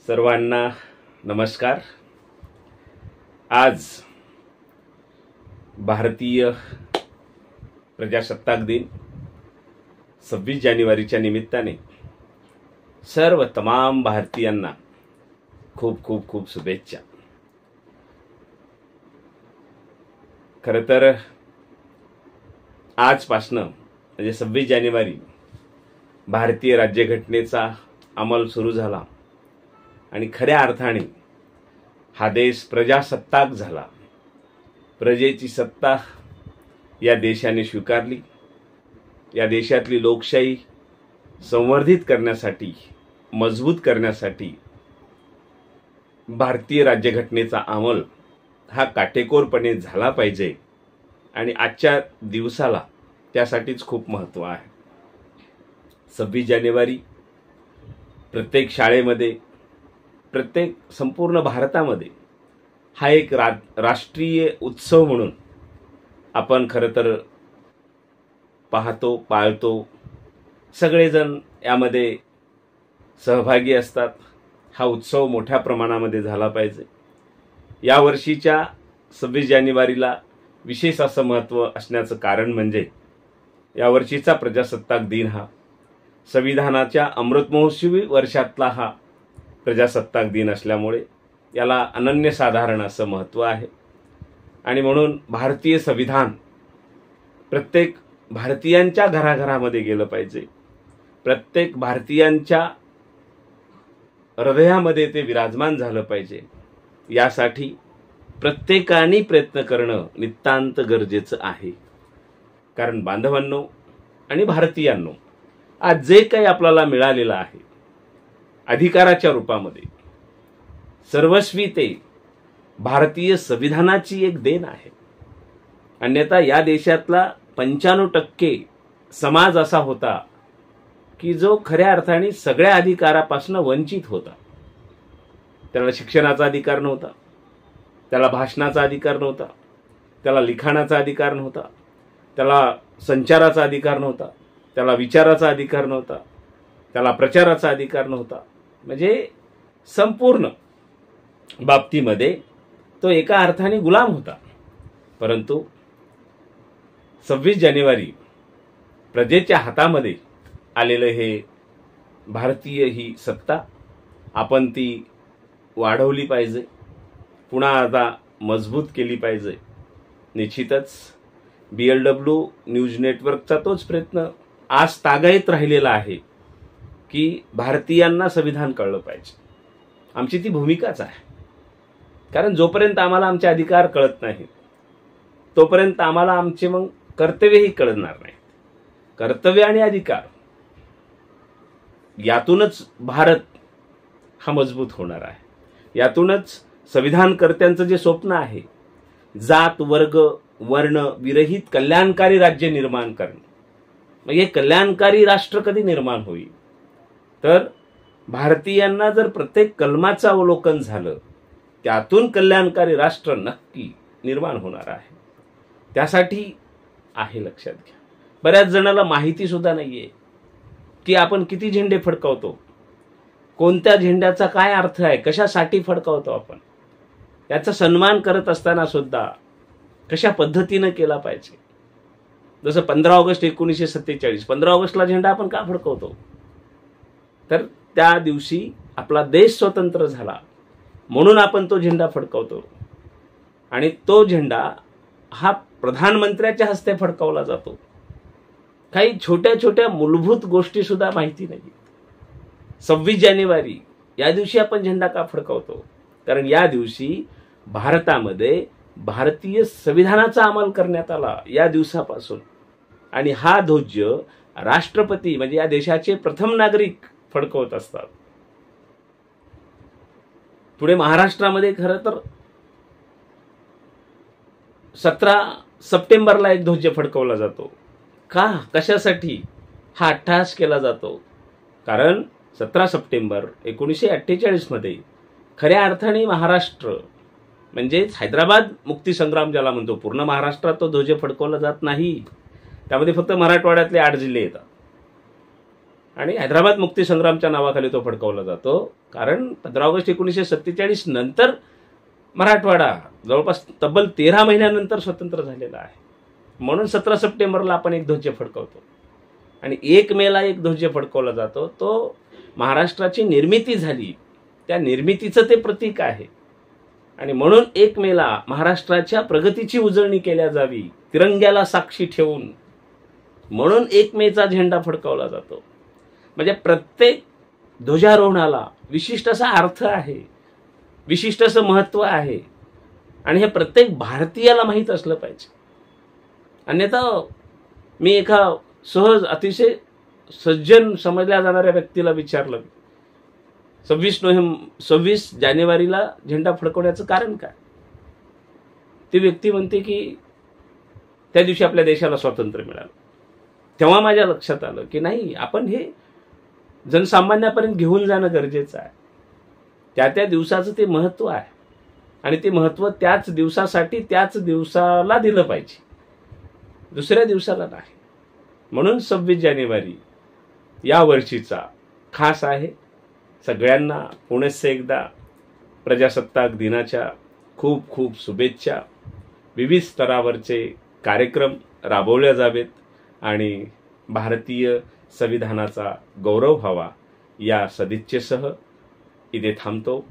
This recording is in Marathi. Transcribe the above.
सर्वांना नमस्कार। आज भारतीय प्रजासत्ताक दिन 26 जानेवारीच्या निमित्ताने सर्व तमाम भारतीयांना खूप खूप खूप शुभेच्छा। खरं तर आजपासनं म्हणजे 26 जानेवारी भारतीय राज्यघटनेचा अंमल सुरू झाला आणि खऱ्या अर्थाने हा देश प्रजासत्ताक झाला। प्रजेची सत्ता या देशाने स्वीकारली। या देशातली लोकशाही संवर्धित करण्यासाठी, मजबूत करण्यासाठी भारतीय राज्यघटनेचा अंमल हा काटेकोरपणे झाला पाहिजे आणि आजच्या दिवसाला त्यासाठीच खूप महत्त्व आहे। 26 जानेवारी प्रत्येक शाळेमध्ये, प्रत्येक संपूर्ण भारतामध्ये हा एक राष्ट्रीय उत्सव म्हणून आपण खरं तर पाहतो, पाळतो। सगळेजण यामध्ये सहभागी असतात। हा उत्सव मोठ्या प्रमाणामध्ये झाला पाहिजे। या वर्षीच्या 26 जानेवारीला विशेष असं महत्त्व असण्याचं कारण म्हणजे या वर्षीचा प्रजासत्ताक दिन हा संविधानाच्या अमृत महोत्सवी वर्षातला हा प्रजासत्ताक दिन असल्यामुळे याला अनन्यसाधारण असं महत्त्व आहे। आणि म्हणून भारतीय संविधान प्रत्येक भारतीयांच्या घराघरामध्ये गेलं पाहिजे। प्रत्येक भारतीयांच्या हृदयामध्ये ते विराजमान झालं पाहिजे। यासाठी प्रत्येकाने प्रयत्न करणं नितांत गरजेचं आहे। कारण बांधवांनो आणि भारतीयांनो, आज जे काही आपल्याला मिळालेलं आहे अधिकाराच्या रूपामध्ये, सर्वस्वी ते भारतीय संविधानाची एक देण आहे। अन्यथा या देशातला 95% समाज असा होता की जो खऱ्या अर्थाने सगळ्या अधिकारापासून वंचित होता। त्याला शिक्षणाचा अधिकार नव्हता, त्याला भाषणाचा अधिकार नव्हता, त्याला लिखाणाचा अधिकार नव्हता, त्याला संचाराचा अधिकार नव्हता, त्याला विचाराचा अधिकार नव्हता, त्याला प्रचाराचा अधिकार नव्हता। म्हणजे संपूर्ण बाबतीमध्ये तो एका अर्थाने गुलाम होता। परंतु 26 जानेवारी प्रजेच्या हातामध्ये आलेलं हे भारतीय ही सत्ता आपण ती वाढवली पाहिजे, पुन्हा आता मजबूत केली पाहिजे। निश्चितच BLW न्यूज नेटवर्कचा तोच प्रयत्न आज तागायत राहिलेला आहे की भारतीयांना संविधान कळलं पाहिजे। आमची ती भूमिकाच आहे। कारण जोपर्यंत आम्हाला आमचे अधिकार कळत नाहीत तोपर्यंत आम्हाला आमचे मग कर्तव्यही कळणार नाहीत। कर्तव्य आणि अधिकार यातूनच भारत हा मजबूत होणार आहे। यातूनच संविधानकर्त्यांचं जे स्वप्न आहे, जात वर्ग वर्ण विरहित कल्याणकारी राज्य निर्माण करणे, मग हे कल्याणकारी राष्ट्र कधी निर्माण होईल तर भारतीयांना जर प्रत्येक कलमाचं अवलोकन झालं, त्यातून कल्याणकारी राष्ट्र नक्की निर्माण होणार आहे। त्यासाठी आहे, लक्षात घ्या। बऱ्याच जणांना माहिती सुद्धा नाहीये की आपण किती झेंडे फडकावतो, कोणत्या झेंड्याचा काय अर्थ आहे, कशासाठी फडकावतो आपण, याचा सन्मान करत असताना सुद्धा कशा पद्धतीने केला पाहिजे। जसं 15 ऑगस्ट 1947, 15 ऑगस्टला झेंडा आपण का फडकवतो तर त्या दिवशी आपला देश स्वतंत्र झाला म्हणून आपण तो झेंडा फडकवतो। आणि तो झेंडा हा प्रधानमंत्र्याच्या हस्ते फडकवला जातो। काही छोट्या छोट्या मूलभूत गोष्टी सुद्धा माहिती नाही। 26 जानेवारी या दिवशी आपण झेंडा का फडकवतो? कारण या दिवशी भारतामध्ये भारतीय संविधानाचा अंमल करण्यात आला या दिवसापासून। आणि हा ध्वज राष्ट्रपती म्हणजे या देशाचे प्रथम नागरिक फडकवत असतात। पुढे महाराष्ट्रामध्ये खरं तर 17 सप्टेंबरला एक ध्वज फडकवला जातो। का, कशासाठी हा अट्टहास केला जातो? कारण 17 सप्टेंबर 1948 मध्ये खऱ्या अर्थाने महाराष्ट्र म्हणजेच हैदराबाद मुक्तीसंग्राम ज्याला म्हणतो, पूर्ण महाराष्ट्रात तो ध्वज फडकवला जात नाही, त्यामध्ये फक्त मराठवाड्यातले 8 जिल्हे येतात आणि हैदराबाद मुक्तीसंग्रामच्या नावाखाली तो फडकवला जातो। कारण 15 ऑगस्ट 1947 नंतर मराठवाडा जवळपास तब्बल 13 महिन्यानंतर स्वतंत्र झालेला आहे. म्हणून 17 सप्टेंबरला आपण एक ध्वज फडकवतो आणि 1 मेला एक ध्वज फडकवला जातो. तो महाराष्ट्राची निर्मिती झाली त्या निर्मितीचं ते प्रतीक आहे आणि म्हणून 1 मेला महाराष्ट्राच्या प्रगतीची उजळणी केल्या जावी तिरंग्याला साक्षी ठेवून, म्हणून 1 मेचा झेंडा फडकवला जातो. म्हणजे प्रत्येक ध्वजारोहणाला विशिष्ट असा अर्थ आहे, विशिष्ट असं महत्त्व आहे आणि हे प्रत्येक भारतीयाला माहीत असलं पाहिजे. अन्यथा मी एका सहज अतिशय सज्जन समजल्या जाणाऱ्या व्यक्तीला विचारलं 26 जानेवारीला झेंडा फडकवण्याचं कारण काय. ती व्यक्ती म्हणते की त्या दिवशी आपल्या देशाला स्वातंत्र्य मिळालं. तेव्हा माझ्या लक्षात आलं की नाही, आपण हे जनसामान्यापर्यंत घेऊन जाणं गरजेचं आहे. त्या दिवसाचं ते महत्त्व आहे आणि ते महत्त्व त्याच दिवसासाठी त्याच दिवसाला दिलं पाहिजे, दुसऱ्या दिवसाला नाही. म्हणून 26 जानेवारी या वर्षीचा खास आहे. सगळ्यांना पुनश्च एकदा प्रजासत्ताक दिनाच्या खूप खूप शुभेच्छा. विविध स्तरावरचे कार्यक्रम राबवले जावेत आणि भारतीय संविधानाचा गौरव व्हावा या सदिच्छेसह इथे थांबतो.